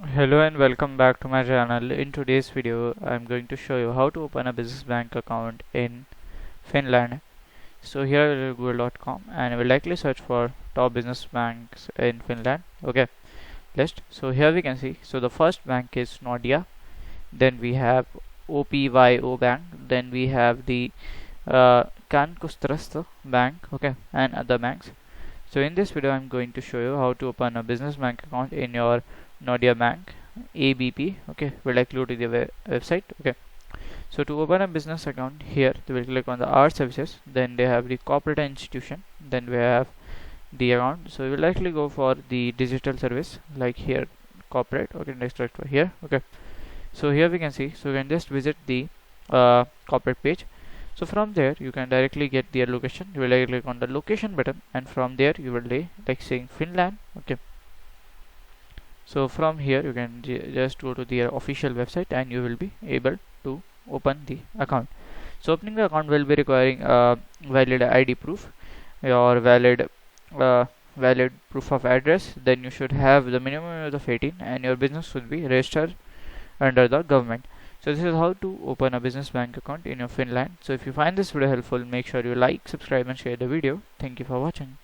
Hello and welcome back to my channel. In today's video, I'm going to show you how to open a business bank account in Finland. So here is google.com and we'll likely search for top business banks in Finland. Okay, list. So here we can see. So the first bank is Nordea. Then we have OPYO Bank. Then we have the Kankustrasta Bank. Okay, and other banks. So in this video, I'm going to show you how to open a business bank account in your Nordea Bank ABP. Okay, we'll likely go to the website. Okay, so to open a business account here, we will click on the R services. Then they have the corporate institution. Then we have the account. So we will likely go for the digital service like here corporate. Okay, next right here. Okay, so here we can see. So you can just visit the corporate page. So from there you can directly get their location. You will click on the location button and from there you will like saying Finland. Okay, so from here you can just go to their official website and you will be able to open the account. So opening the account will be requiring a valid ID proof, your uh, valid proof of address. Then you should have the minimum age of 18 and your business should be registered under the government. So this is how to open a business bank account in your Finland. So if you find this video helpful, make sure you like, subscribe and share the video. Thank you for watching.